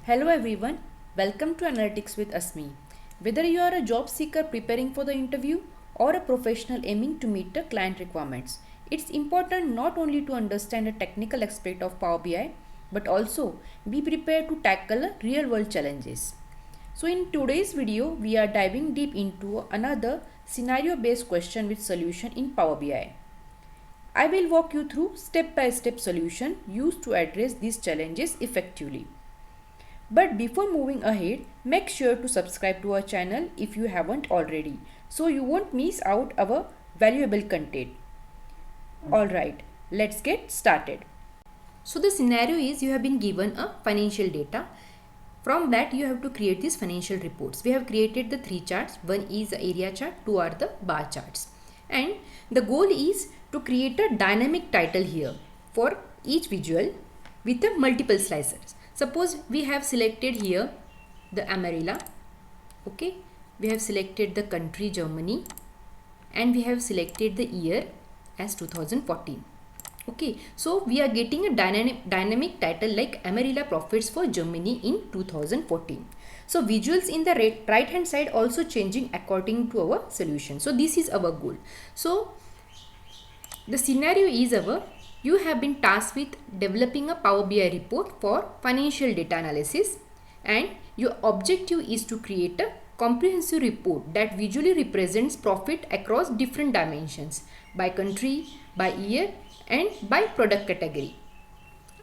Hello everyone, welcome to Analytics with Asmi. Whether you are a job seeker preparing for the interview or a professional aiming to meet the client requirements, it's important not only to understand the technical aspect of Power BI but also be prepared to tackle real world challenges. So in today's video, we are diving deep into another scenario based question with solution in Power BI. I will walk you through step by step solution used to address these challenges effectively. But before moving ahead, make sure to subscribe to our channel if you haven't already, so you won't miss out our valuable content. Alright, let's get started. So the scenario is you have been given a financial data. From that you have to create these financial reports. We have created the three charts. One is the area chart, two are the bar charts. And the goal is to create a dynamic title here for each visual with a multiple slicers. Suppose we have selected here the Amarilla, okay, we have selected the country Germany and we have selected the year as 2014. Okay, so we are getting a dynamic title like Amarilla profits for Germany in 2014. So visuals in the right hand side also changing according to our solution. So this is our goal. So the scenario is you have been tasked with developing a Power BI report for financial data analysis, and your objective is to create a comprehensive report that visually represents profit across different dimensions by country, by year and by product category.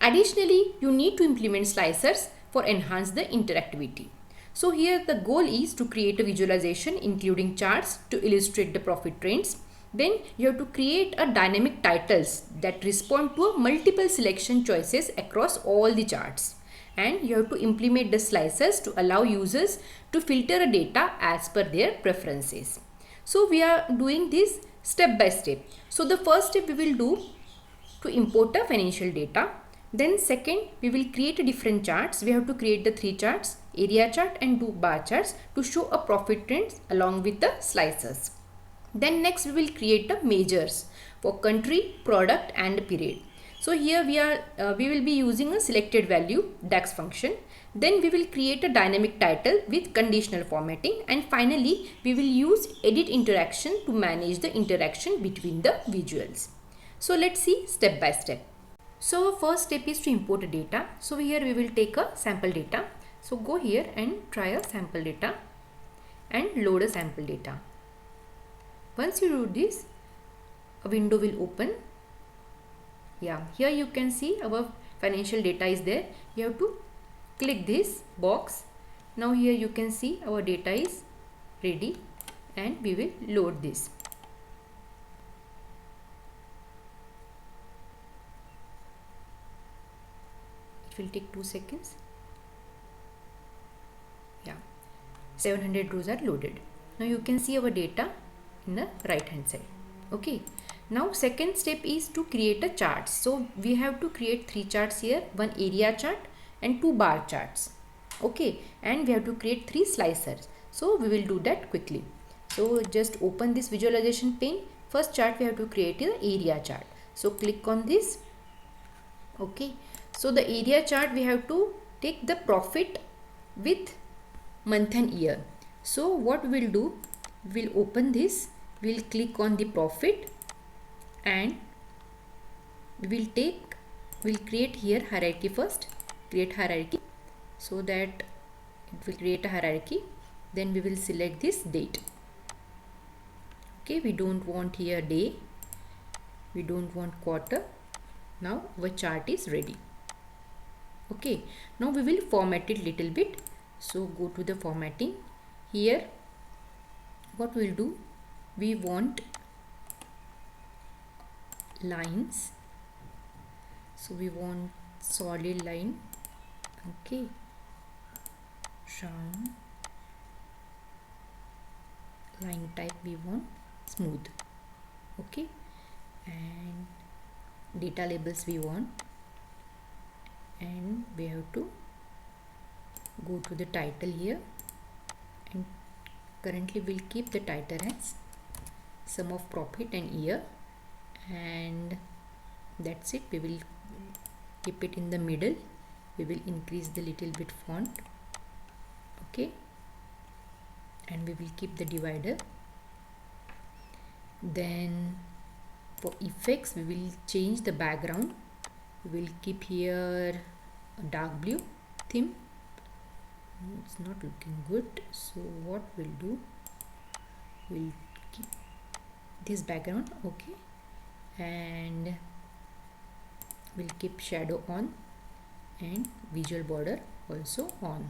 Additionally, you need to implement slicers for enhance the interactivity. So here the goal is to create a visualization including charts to illustrate the profit trends. Then you have to create a dynamic titles that respond to a multiple selection choices across all the charts. And you have to implement the slicers to allow users to filter a data as per their preferences. So we are doing this step by step. So the first step we will do to import a financial data. Then second, we will create a different charts. We have to create the three charts, area chart and two bar charts to show a profit trends along with the slicers. Then next we will create the measures for country, product and period. So here we will be using a selected value DAX function. Then we will create a dynamic title with conditional formatting, and finally we will use edit interaction to manage the interaction between the visuals. So let's see step by step. So our first step is to import the data. So here we will take a sample data. So go here and try a sample data and load a sample data. Once you do this, a window will open. Yeah, here you can see our financial data is there. You have to click this box. Now here you can see our data is ready and we will load this. It will take 2 seconds. Yeah, 700 rows are loaded. Now you can see our data in the right hand side. Okay, now second step is to create a chart. So we have to create three charts here, one area chart and two bar charts. Okay, and we have to create three slicers. So we will do that quickly. So just open this visualization pane. First chart we have to create the area chart. So click on this. Okay, so the area chart we have to take the profit with month and year. So what we'll do, we'll open this, we'll click on the profit and we'll create here hierarchy first, create hierarchy, so that it will create a hierarchy. Then we will select this date. Okay, we don't want here day, we don't want quarter. Now our chart is ready. Okay, now we will format it little bit. So go to the formatting. Here what we'll do, we want lines, so we want solid line. Okay, round line type we want smooth. Okay, and data labels we want, and we have to go to the title here, and currently we'll keep the title as sum of profit and year, and that's it. We will keep it in the middle we will increase the little bit font. Okay, and we will keep the divider. Then for effects we will change the background. We will keep here a dark blue theme. It's not looking good, so what we'll do, we'll keep this background. Okay, and we'll keep shadow on and visual border also on.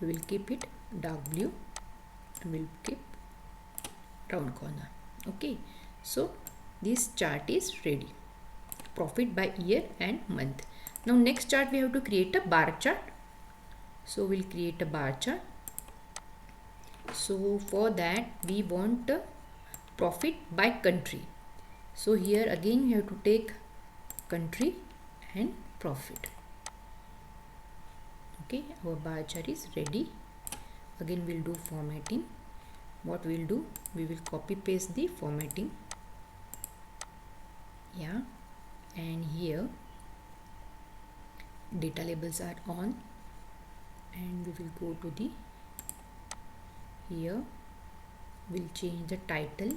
We will keep it dark blue and we'll keep round corner. Okay, so this chart is ready. Profit by year and month. Now next chart we have to create a bar chart. So we'll create a bar chart. So for that we want profit by country. So here again you have to take country and profit. Okay, our bar chart is ready. Again we'll do formatting. What we'll do, we will copy paste the formatting. Yeah, and here data labels are on, and we will go to the here, we'll change the title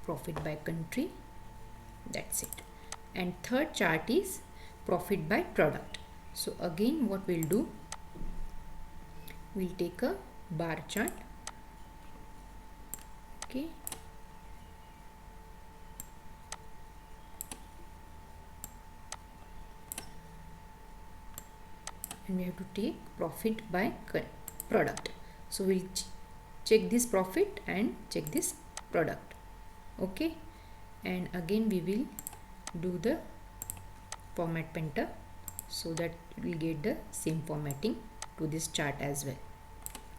profit by country. That's it. And third chart is profit by product. So again what we'll do, we'll take a bar chart. Okay, and we have to take profit by product. So we'll check this profit and check this product. Okay, and again we will do the format painter so that we'll get the same formatting to this chart as well.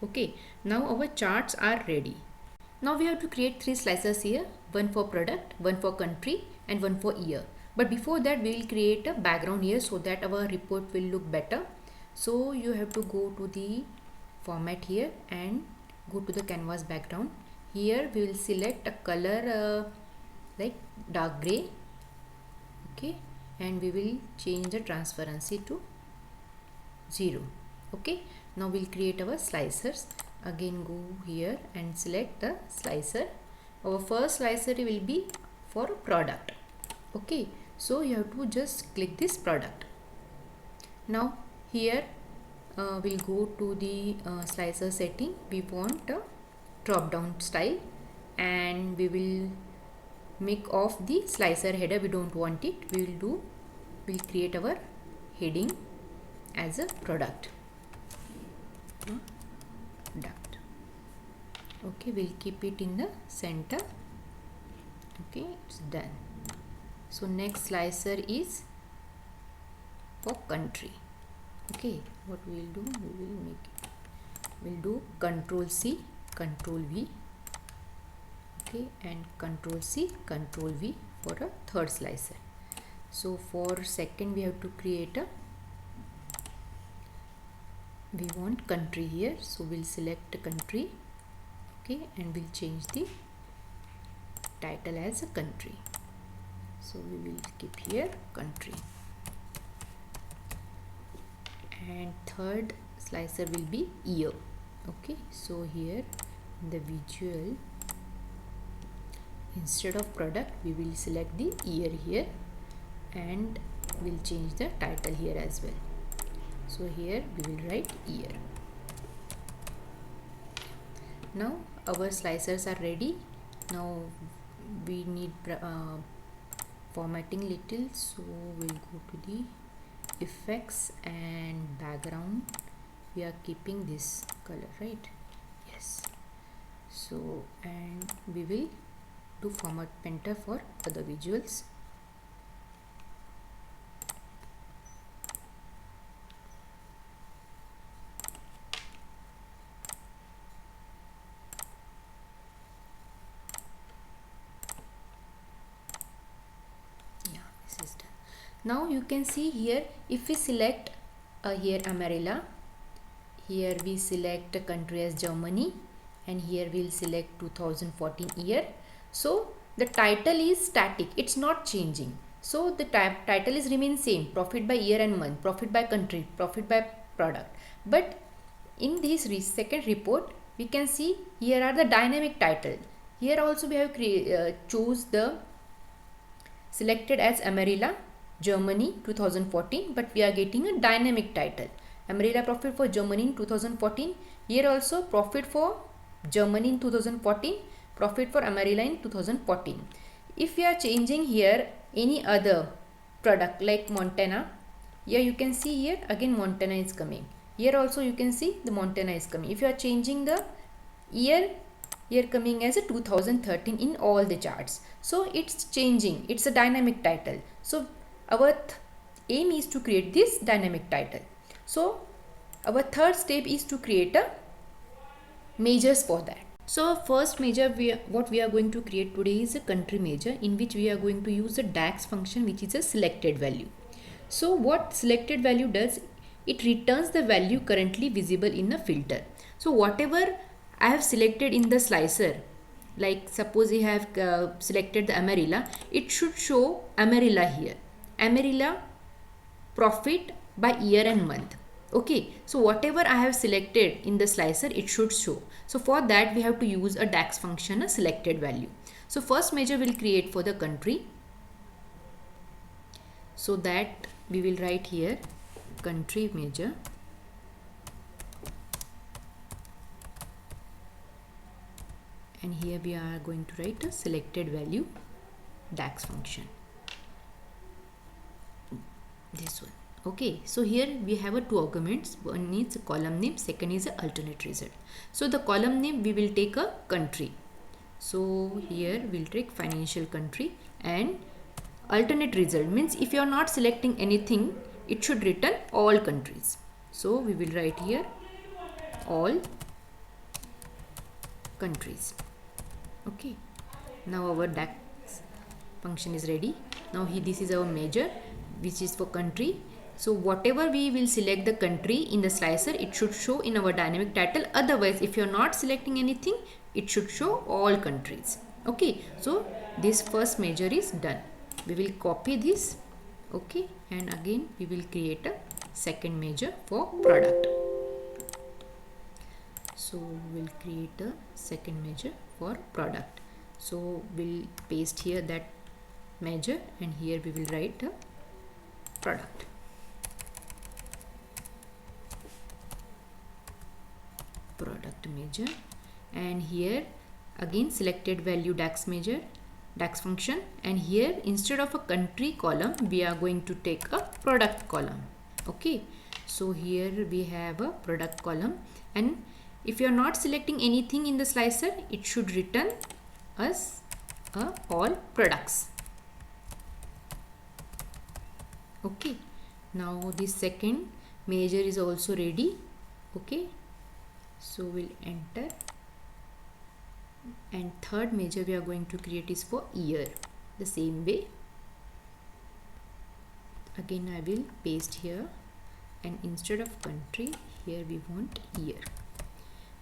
Okay, now our charts are ready. Now we have to create 3 slicers here, one for product, one for country and one for year. But before that we will create a background here so that our report will look better. So you have to go to the format here and go to the canvas background. Here we will select a color like dark gray. Okay, and we will change the transparency to 0. Okay, now we'll create our slicers. Again go here and select the slicer. Our first slicer will be for product. Okay, so you have to just click this product. Now here we'll go to the slicer setting. We want a drop down style, and we will make off the slicer header. We don't want it. We'll create our heading as a product. Duct. Okay, we'll keep it in the center. Okay, it's done. So next slicer is for country. Okay, what we'll do, we'll do Control C, Control V. Okay, and Control C, Control V for a third slicer. So for second we have to create we want country here, so we'll select country. Okay, and we'll change the title as a country. So we will keep here country. And third slicer will be year. Okay, so here in the visual, instead of product we will select the year here, and we'll change the title here as well. So here we will write year. Now our slicers are ready. Now we need formatting little, so we'll go to the effects and background. We are keeping this color, right? Yes. So, and we will do format painter for other visuals. Now you can see here, if we select here Amarilla, here we select a country as Germany, and here we'll select 2014 year. So the title is static, it's not changing. So the title is remain same, profit by year and month, profit by country, profit by product. But in this second report we can see here are the dynamic title. Here also we have choose the selected as Amarilla Germany 2014, but we are getting a dynamic title. Amarilla profit for Germany in 2014. Here also profit for Germany in 2014, profit for Amarilla in 2014. If we are changing here any other product like Montana, here you can see here again Montana is coming. Here also you can see the Montana is coming. If you are changing the year, here coming as a 2013 in all the charts. So it's changing, it's a dynamic title. So our aim is to create this dynamic title. So our third step is to create a measures for that. So first measure what we are going to create today is a country measure, in which we are going to use a DAX function, which is a selected value. So what selected value does, it returns the value currently visible in a filter. So whatever I have selected in the slicer, like suppose I have selected the Amarilla, it should show Amarilla here. Amarilla profit by year and month. Okay, so whatever I have selected in the slicer, it should show. So for that we have to use a DAX function, a selected value. So first measure will create for the country. So that we will write here country measure. And here we are going to write a selected value DAX function. This one. Okay, so here we have two arguments. One is a column name, second is a alternate result. So the column name we will take a country. So here we'll take financial country, and alternate result means if you are not selecting anything, it should return all countries. So we will write here all countries. Okay, now our DAX function is ready. Now this is our measure, which is for country. So whatever we will select the country in the slicer, it should show in our dynamic title. Otherwise, if you are not selecting anything, it should show all countries. Okay, so this first measure is done. We will copy this. Okay, and again we will create a second measure for product. So we'll create a second measure for product. So we'll paste here that measure, and here we will write a product. Product measure, and here again selected value DAX measure, DAX function, and here instead of a country column we are going to take a product column. Okay, so here we have a product column, and if you are not selecting anything in the slicer, it should return us all products. Okay, now this second measure is also ready. Okay, so we'll enter, and third measure we are going to create is for year. The same way, again I will paste here, and instead of country here we want year,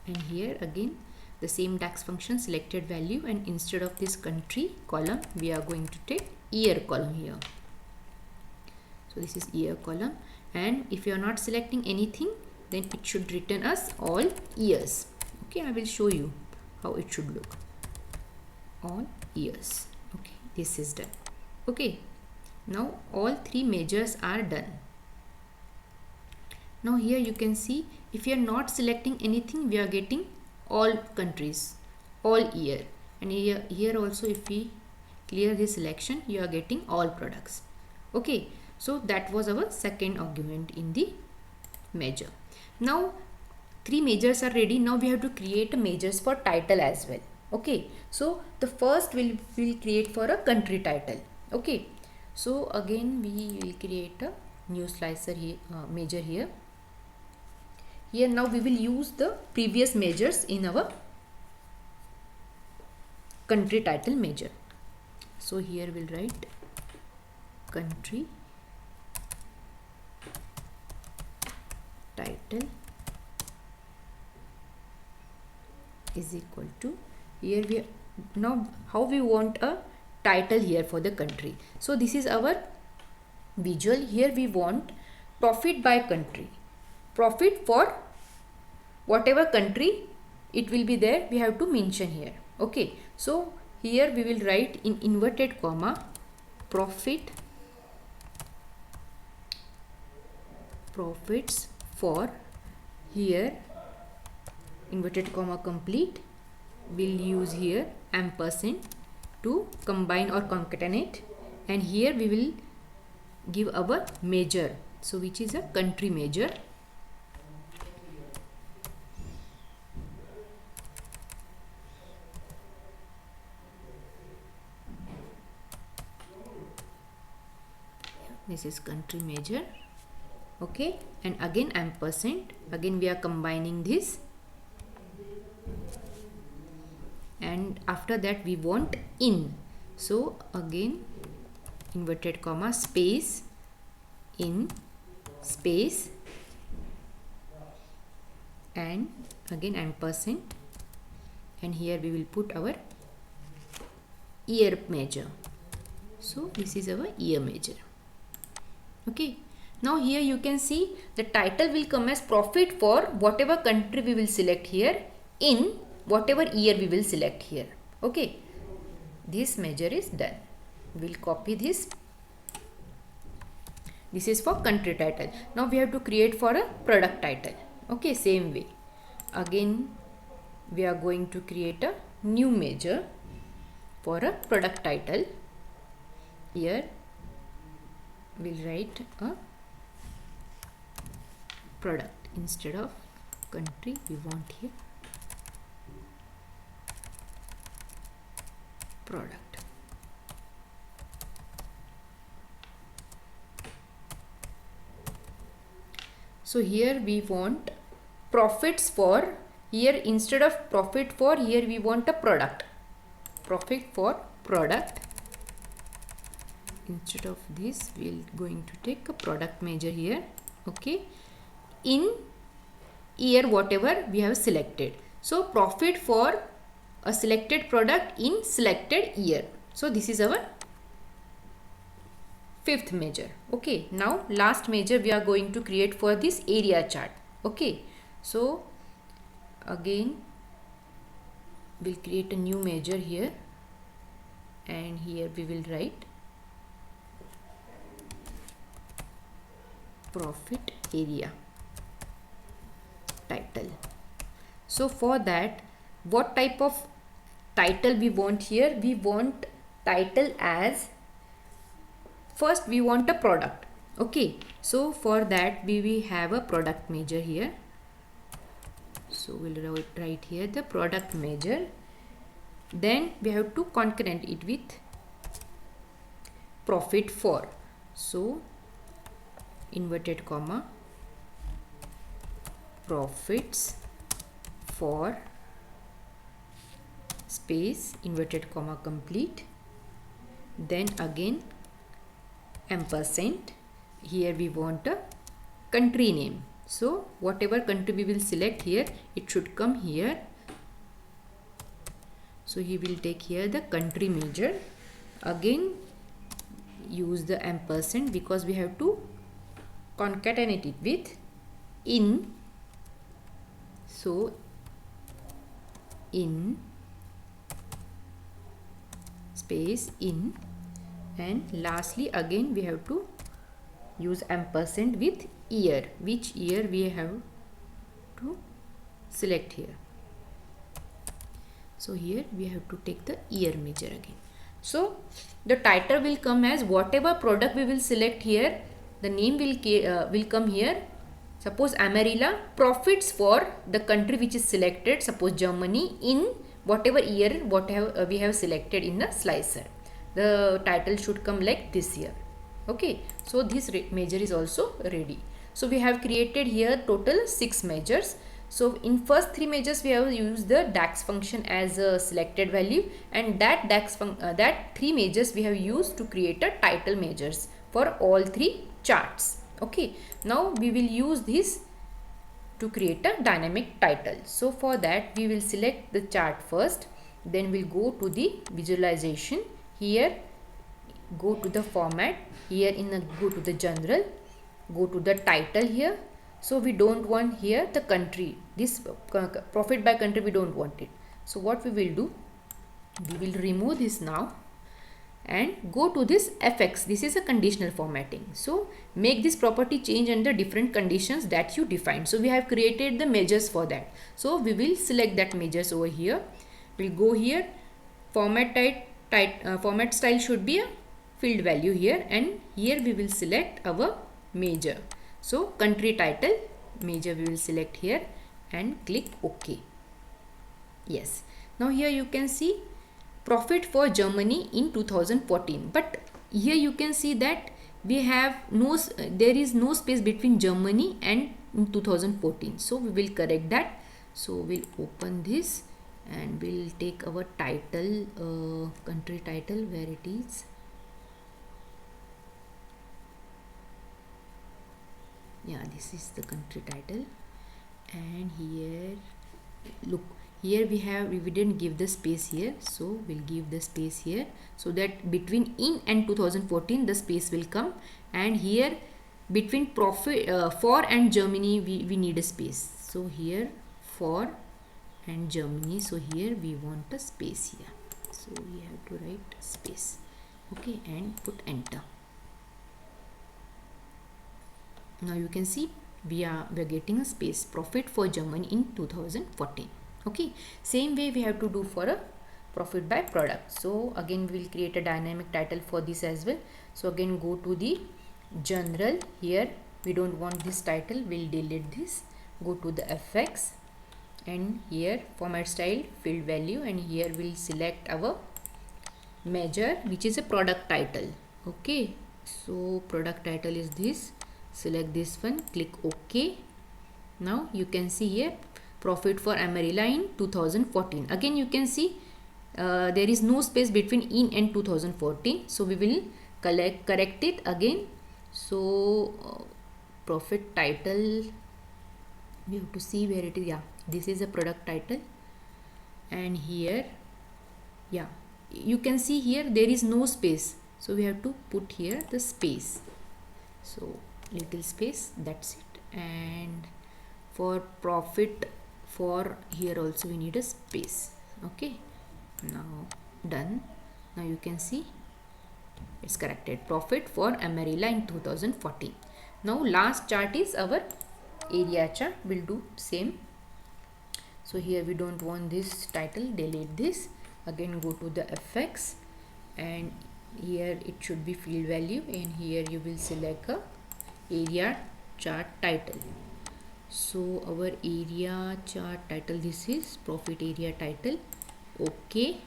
and here again the same DAX function, selected value, and instead of this country column we are going to take year column here. So this is year column, and if you are not selecting anything, then it should return us all years. Okay, I will show you how it should look. All years. Okay, this is done. Okay, now all three measures are done. Now here you can see, if you are not selecting anything, we are getting all countries, all year, and here also if we clear this selection, you are getting all products. Okay, so that was our second argument in the measure. Now three measures are ready. Now we have to create measures for title as well. Okay, so the first we'll create for a country title. Okay, so again we will create a new slicer here, measure here. Here now we will use the previous measures in our country title measure. So here we'll write country title is equal to, here we now how we want a title here for the country. So this is our visual. Here we want profit by country, profit for whatever country it will be there, we have to mention here. Okay, so here we will write in inverted comma profits for, here inverted comma complete, we'll use here ampersand to combine or concatenate, and here we will give our measure, so which is a country measure. This is country measure. Okay, and again ampersand, again we are combining this, and after that we want in, so again inverted comma space in space, and again ampersand, and here we will put our year measure, so this is our year measure. Okay, now here you can see the title will come as profit for whatever country we will select here in whatever year we will select here. Okay, this measure is done. We'll copy this. This is for country title. Now we have to create for a product title. Okay, same way. Again we are going to create a new measure for a product title. Here we'll write a product instead of country, we want here product. So here we want profits for, here instead of profit for, here we want a product, profit for product. Instead of this we'll going to take a product measure here. Okay, in year whatever we have selected, so profit for a selected product in selected year. So this is our fifth measure. Okay, now last measure we are going to create for this area chart. Okay, so again we'll create a new measure here, and here we will write profit area title. So for that, what type of title we want here? We want title as, first we want a product. Okay, so for that we will have a product measure here, so we'll write here the product measure, then we have to concatenate it with profit for, so inverted comma profits for space inverted comma complete, then again ampersand, here we want a country name, so whatever country we will select here, it should come here, so he will take here the country measure, again use the ampersand because we have to concatenate it with in, so in space in, and lastly again we have to use ampersand with year, which year we have to select here, so here we have to take the year measure again. So the title will come as whatever product we will select here, the name will come here. Suppose Amarilla, profits for the country which is selected, suppose Germany, in whatever year whatever we have selected in the slicer. The title should come like this year. Okay, so this measure is also ready. So we have created here total 6 measures. So in first 3 measures we have used the DAX function as a selected value, and that that 3 measures we have used to create a title measures for all 3 charts. Okay, now we will use this to create a dynamic title. So for that we will select the chart first, then we'll go to the visualization here go to the format, here in the go to the general, go to the title here. So we don't want here the country, this profit by country, we don't want it. So what we will do, we will remove this now and go to this fx. This is a conditional formatting. So make this property change under different conditions that you define. So we have created the measures for that. So we will select that measures over here. We'll go here, format format style should be a field value here, and here we will select our major. So country title major we will select here and click OK. Yes, now here you can see profit for Germany in 2014, but here you can see that we have there is no space between Germany and in 2014. So we will correct that. So we'll open this and we'll take our title, country title, where it is. Yeah, this is the country title, and here look, here we didn't give the space here, so we'll give the space here, so that between in and 2014 the space will come, and here between profit for and Germany we need a space. So here for and Germany, so here we want a space here, so we have to write space. Okay, and put enter. Now you can see we are getting a space, profit for Germany in 2014. Okay, same way we have to do for a profit by product. So again we will create a dynamic title for this as well. So again go to the general, here we don't want this title, we'll delete this. Go to the fx and here format style, field value, and here we'll select our measure, which is a product title. Okay, so product title is this. Select this one, click OK. Now you can see here profit for Amarilla in 2014. Again you can see there is no space between in and 2014. So we will correct it again. So profit title, we have to see where it is. Yeah, this is a product title, and here, yeah, you can see here there is no space. So we have to put here the space. So little space, that's it. And for profit for here also we need a space. Okay, now done. Now you can see it's corrected, profit for Amarilla in 2014. Now last chart is our area chart. We'll do same. So here we don't want this title, delete this. Again go to the fx, and here it should be field value, and here you will select a area chart title. So our area chart title, this is profit area title. Okay,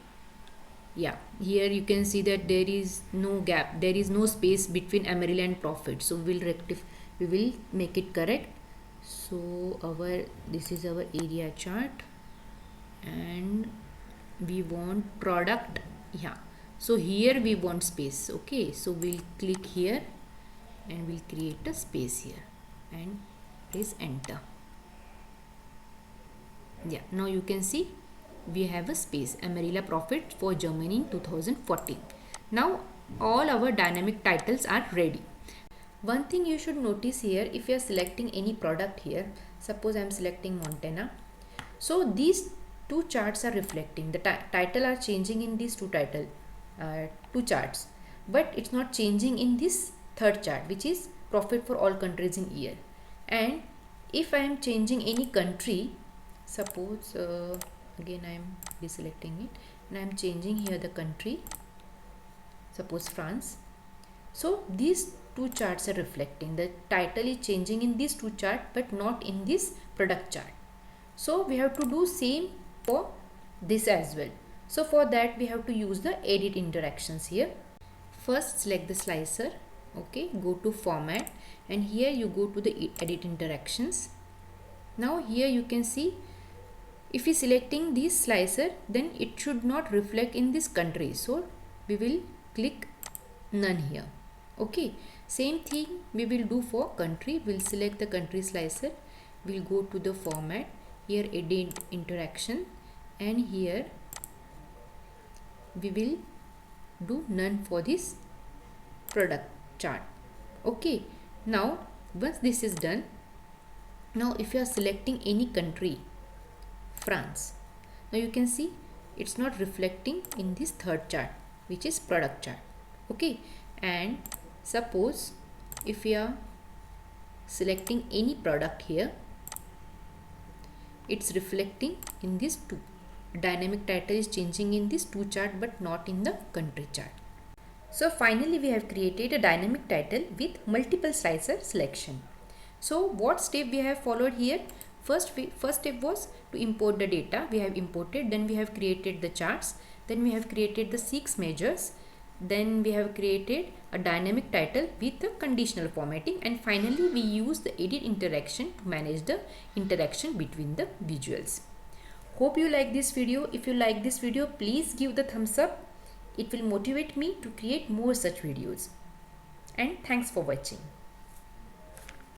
yeah, here you can see that there is no gap, there is no space between Amarilla and profit. So we will make it correct. So this is our area chart, and we want product. Yeah, so here we want space. Okay, so we'll click here and we'll create a space here and press enter. Yeah, now you can see we have a space, Amarilla profit for Germany in 2014. Now all our dynamic titles are ready. One thing you should notice here, if you are selecting any product here, suppose I am selecting Montana, so these two charts are reflecting, the title are changing in these two charts, but it's not changing in this third chart, which is profit for all countries in year. And if I am changing any country, suppose again I am deselecting it and I am changing here the country, suppose France. So these two charts are reflecting, the title is changing in these two charts but not in this product chart. So we have to do same for this as well. So for that we have to use the edit interactions here. First select the slicer. Okay, go to format, and here you go to the edit interactions. Now here you can see if you selecting this slicer, then it should not reflect in this country, so we will click none here. Okay, same thing we will do for country. We'll select the country slicer, we'll go to the format, here edit interaction, and here we will do none for this product chart. Okay, now once this is done, now if you are selecting any country, France, now you can see it's not reflecting in this third chart, which is product chart. Okay, and suppose if we are selecting any product here, it's reflecting in this two. Dynamic title is changing in this two chart but not in the country chart. So finally we have created a dynamic title with multiple slicer selection. So what step we have followed here? First step was to import the data. We have imported, then we have created the charts, then we have created the 6 measures, then we have created a dynamic title with the conditional formatting, and finally we use the edit interaction to manage the interaction between the visuals. Hope you like this video. If you like this video, please give the thumbs up. It will motivate me to create more such videos. And thanks for watching.